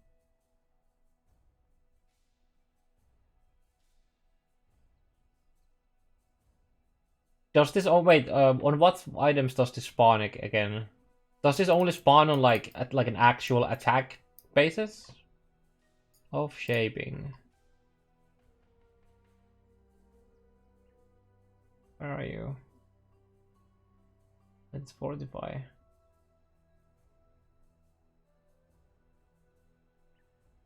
Does this? Oh wait, on what items does this spawn again? Does this only spawn on like an actual attack basis? Of shaping. Where are you? Let's fortify.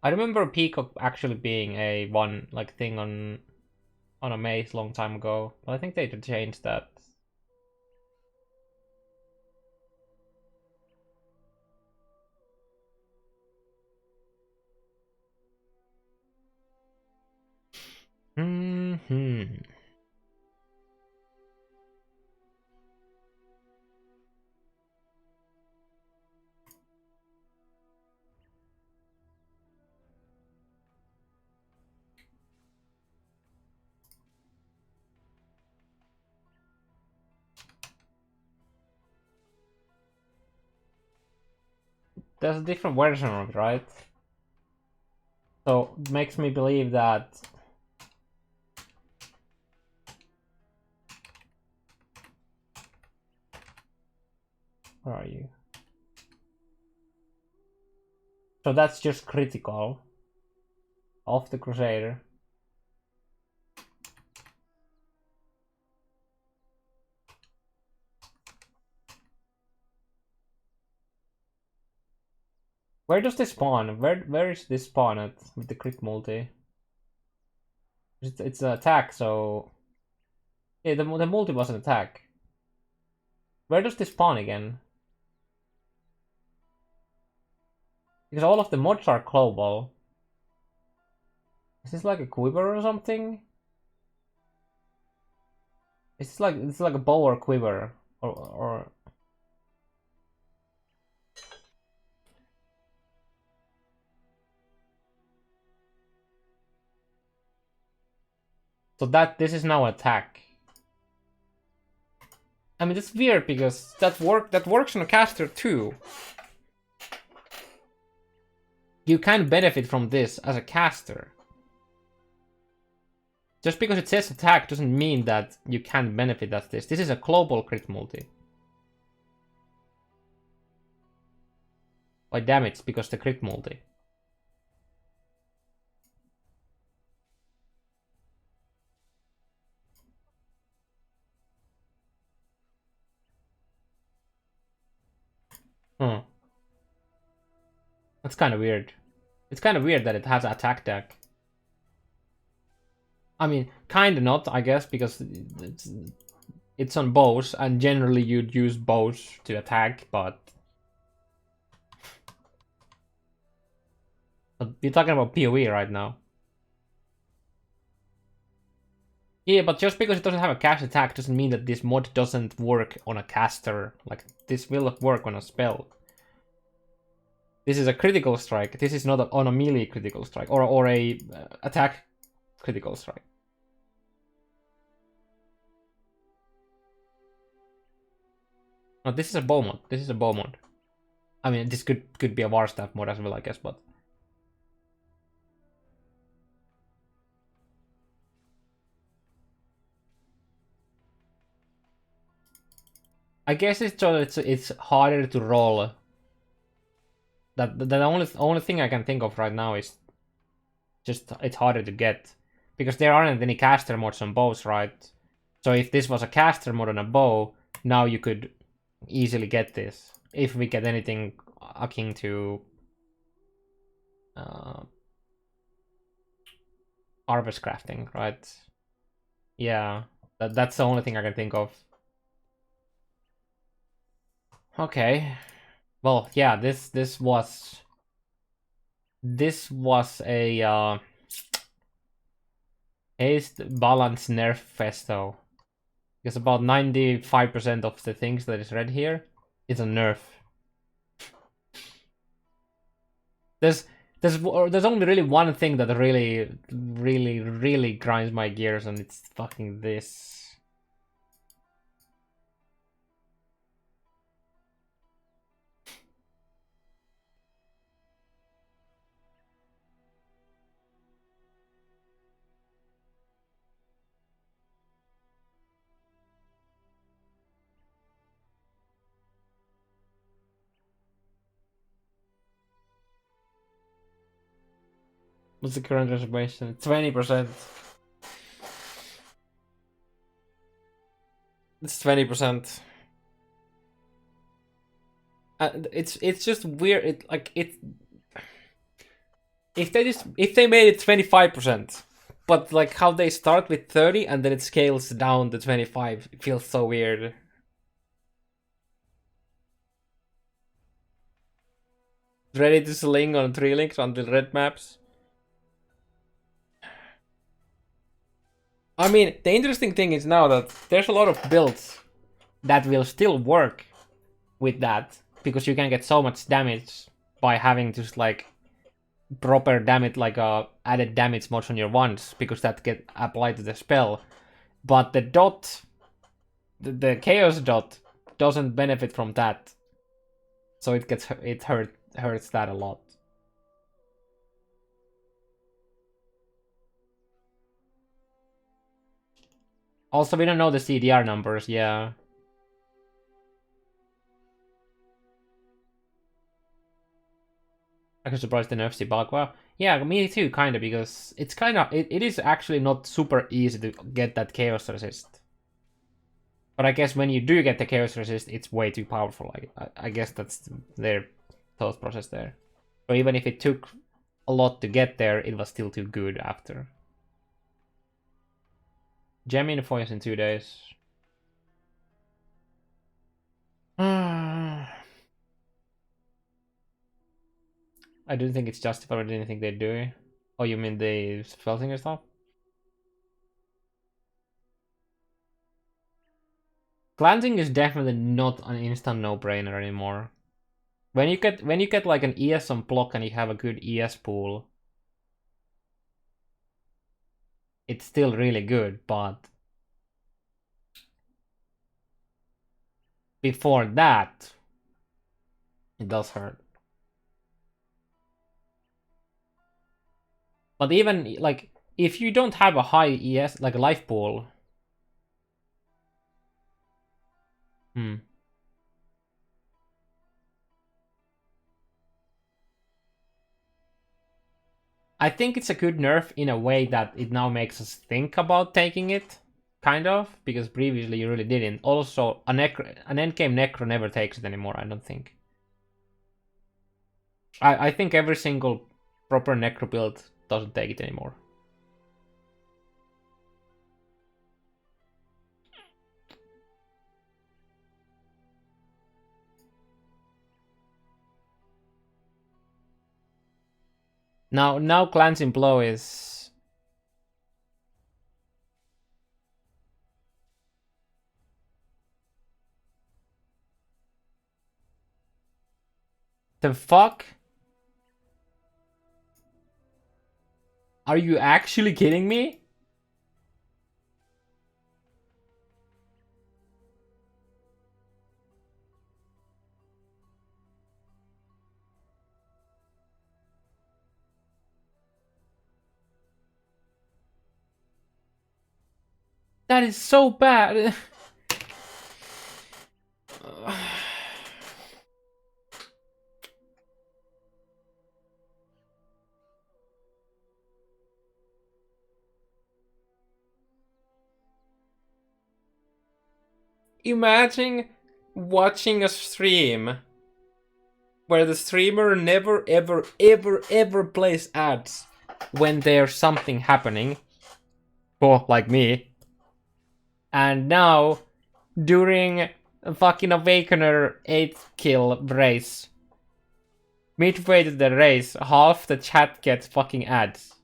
I remember Peacock actually being a one like thing on a maze long time ago, but I think they did change that. Hmm. There's a different version of it, right? So it makes me believe that. Where are you? So that's just critical of the Crusader. Where does this spawn? Where is this spawn at with the crit multi? It's an attack, so yeah, the multi was an attack. Where does this spawn again? Because all of the mods are global. Is this like a quiver or something? It's like a bow or quiver or so that this is now attack. I mean, it's weird because that works on a caster too. You can benefit from this as a caster. Just because it says attack doesn't mean that you can benefit as this. This is a global crit multi. By damage because the crit multi. Hmm. That's kind of weird. It's kind of weird that it has attack deck. I mean, kind of not, I guess, because it's on bows, and generally you'd use bows to attack, but we're talking about POE right now. Yeah, but just because it doesn't have a cast attack doesn't mean that this mod doesn't work on a caster. Like, this will work on a spell. This is a critical strike. This is not on a melee critical strike or a attack critical strike. No, this is a bow mod. This is a bow mod. I mean, this could be a war staff mod as well, I guess, but I guess it's harder to roll. The only thing I can think of right now is just it's harder to get because there aren't any caster mods on bows, right? So if this was a caster mod on a bow, now you could easily get this if we get anything akin to harvest crafting, right? Yeah, that's the only thing I can think of. Okay, well, yeah, this was a Heist Balance Nerffesto. Because about 95% of the things that is read here is a nerf. There's only really one thing that really grinds my gears, and it's fucking this. What's the current reservation? 20%. It's 20%. It's just weird. It if they made it 25%, but like how they start with 30 and then it scales down to 25, it feels so weird. Ready to sling on 3 links until red maps. I mean, the interesting thing is now that there's a lot of builds that will still work with that, because you can get so much damage by having just like proper damage, like added damage mods on your wands, because that get applied to the spell. But the dot, the chaos dot, doesn't benefit from that, so it hurts that a lot. Also, we don't know the CDR numbers, yeah. I'm surprised the nerfs debug. Well, yeah, me too, kind of, because it's kind of it is actually not super easy to get that chaos resist. But I guess when you do get the chaos resist, it's way too powerful. I guess that's their thought process there. But even if it took a lot to get there, it was still too good after. Gem in foils in 2 days. I don't think it's justified with anything they do. Oh, you mean the Spellslinger stuff? Glancing is definitely not an instant no-brainer anymore. When you get like an ES on block and you have a good ES pool, it's still really good, but before that, it does hurt. But even like if you don't have a high ES, like a life pool, I think it's a good nerf in a way that it now makes us think about taking it, kind of, because previously you really didn't. Also, an endgame Necro never takes it anymore, I don't think. I think every single proper Necro build doesn't take it anymore. Now Glancing Blow is... The fuck? Are you actually kidding me? That is so bad. Imagine watching a stream where the streamer never ever plays ads when there's something happening, or like me, and now during a fucking Awakener 8th kill race, midway to the race, half the chat gets fucking ads.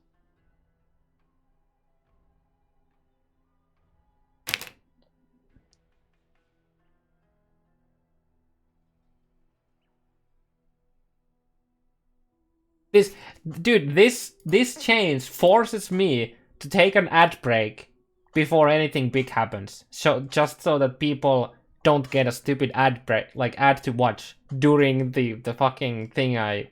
This change forces me to take an ad break before anything big happens. So just so that people don't get a stupid ad break, like ad to watch during the fucking thing I...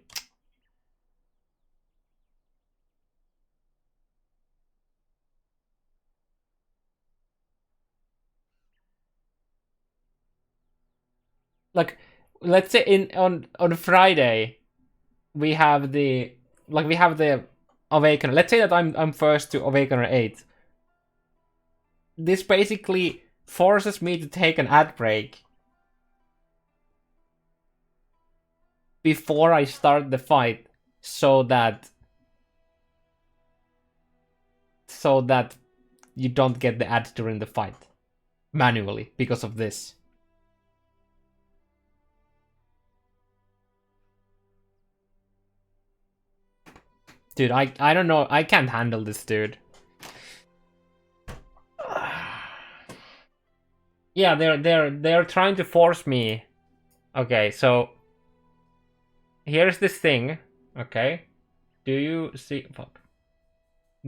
Like, let's say on Friday we have the Awakener. Let's say that I'm first to Awakener 8. This basically forces me to take an ad break before I start the fight, so that so that you don't get the ads during the fight manually because of this. Dude, I don't know. I can't handle this, dude. Yeah, they're trying to force me. Okay, so here's this thing. Okay, do you see? Fuck.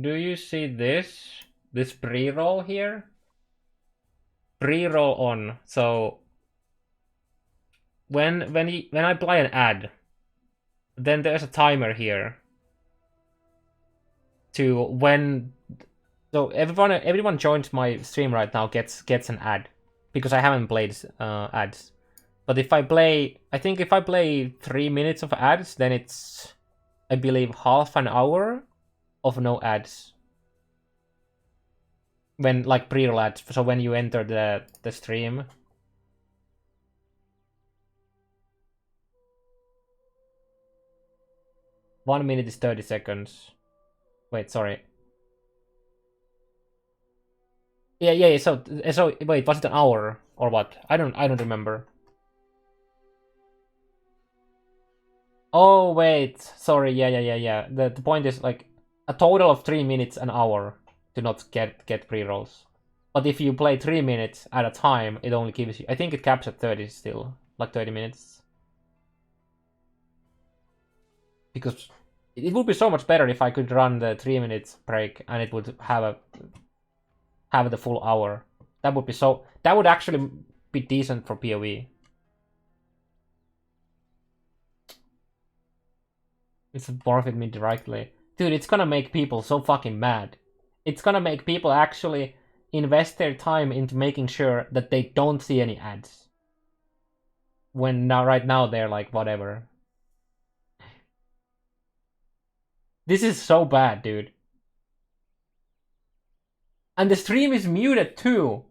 Do you see this? This pre-roll here? Pre-roll on. So when I apply an ad, then there's a timer here. To when, so everyone joins my stream right now gets an ad because I haven't played ads. But if I play, I think if I play 3 minutes of ads, then it's, I believe, half an hour of no ads. When, like, pre-roll ads, so when you enter the stream. One minute is 30 seconds. Wait, sorry. Yeah. So wait, was it an hour or what? I don't remember. Oh wait, sorry. Yeah. The point is like a total of 3 minutes an hour to not get pre-rolls. But if you play 3 minutes at a time, it only gives you. I think it caps at 30 still, like 30 minutes. Because it would be so much better if I could run the 3 minutes break and it would have the full hour. That would be so. That would actually be decent for POE. It's benefit me directly. Dude, it's gonna make people so fucking mad. It's gonna make people actually invest their time into making sure that they don't see any ads. When right now they're like, whatever. This is so bad, dude. And the stream is muted too.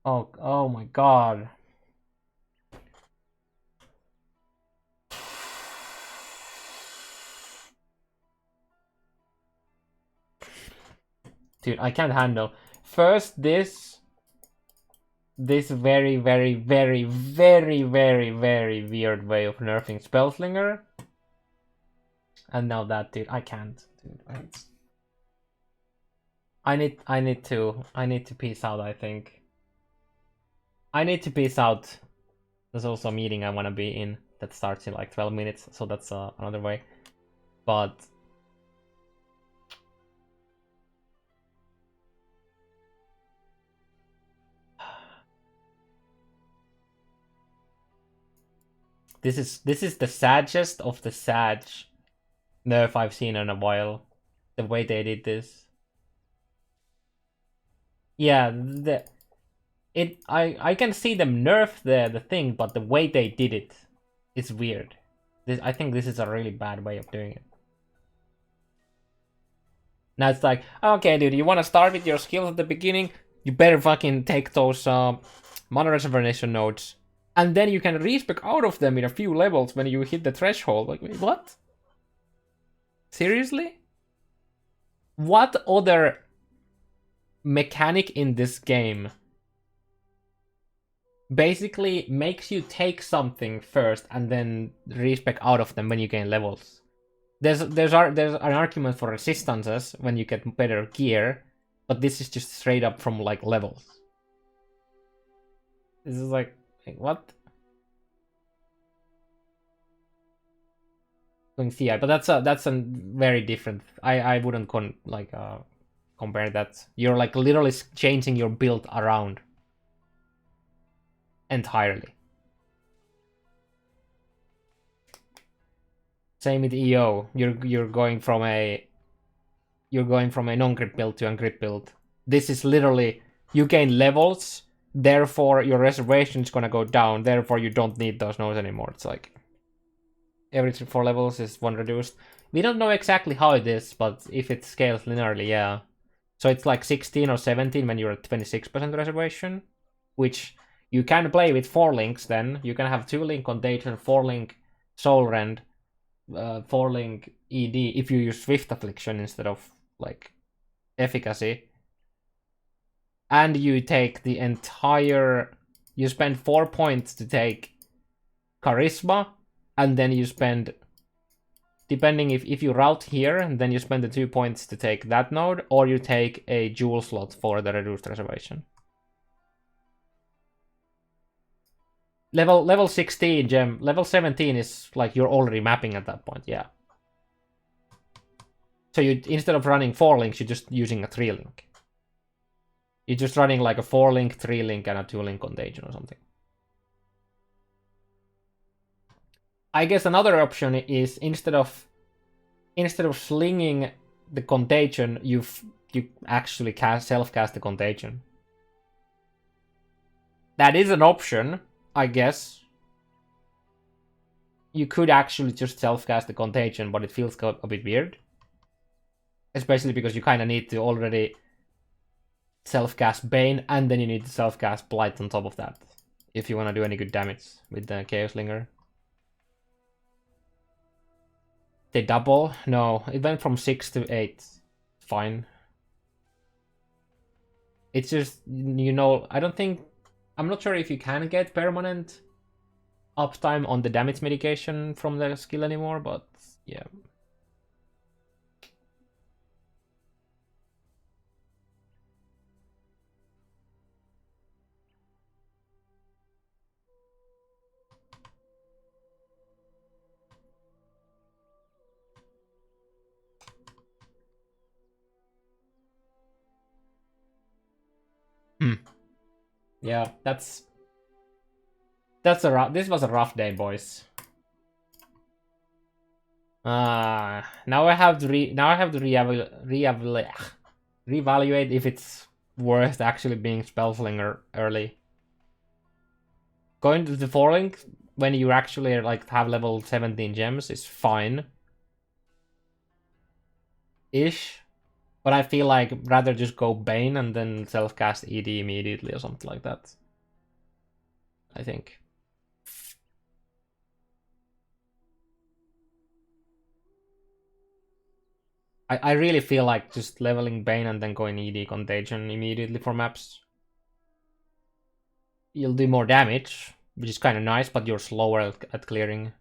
Oh my god. Dude, I can't handle. First this very weird way of nerfing Spellslinger. And now that, dude, I can't. Dude, I need to peace out, I think. I need to peace out. There's also a meeting I want to be in that starts in like 12 minutes, so that's another way. But this is the saddest of the sad nerf I've seen in a while. The way they did this. Yeah, I can see them nerf the thing, but the way they did it is weird. I think this is a really bad way of doing it. Now it's like, okay, dude, you want to start with your skills at the beginning? You better fucking take those mana reservation nodes, and then you can respec out of them in a few levels when you hit the threshold. Like, wait, what? Seriously? What other mechanic in this game basically makes you take something first and then respec out of them when you gain levels? There's an argument for resistances when you get better gear, but this is just straight up from like levels. This is like what? Going CI, but that's a very different. I wouldn't compare that. You're like literally changing your build around entirely. Same with EO. You're going from a non-grip build to a grip build. This is literally, you gain levels, therefore your reservation is gonna go down, therefore you don't need those nodes anymore. It's like every 4 levels is 1 reduced. We don't know exactly how it is, but if it scales linearly, yeah. So it's like 16 or 17 when you're at 26% reservation, which you can play with 4 links then. You can have 2 link on Dayton, 4 link Soul Rend, falling ED if you use Swift Affliction instead of like efficacy. And you take the entire... You spend 4 points to take Charisma, and then you spend... Depending if you route here, and then you spend the 2 points to take that node, or you take a jewel slot for the reduced reservation. Level 16 gem. Level 17 is like you're already mapping at that point, yeah. So you, instead of running 4 links, you're just using a 3 link. You're just running like a 4 link, 3 link, and a 2 link contagion or something. I guess another option is instead of slinging the contagion, you actually self-cast the contagion. That is an option, I guess. You could actually just self-cast the contagion, but it feels a bit weird. Especially because you kind of need to already self-cast Bane, and then you need to self-cast Blight on top of that. If you want to do any good damage with the Chaoslinger. They double? No, it went from 6 to 8. Fine. It's just, you know, I'm not sure if you can get permanent uptime on the damage mitigation from the skill anymore, but yeah. Yeah, this was a rough day, boys. Now I have to reevaluate if it's worth actually being Spellslinger early. Going to the 4 link when you actually like have level 17 gems is fine. Ish. But I feel like rather just go Bane and then self-cast ED immediately or something like that. I think. I really feel like just leveling Bane and then going ED Contagion immediately for maps. You'll do more damage, which is kind of nice, but you're slower at clearing.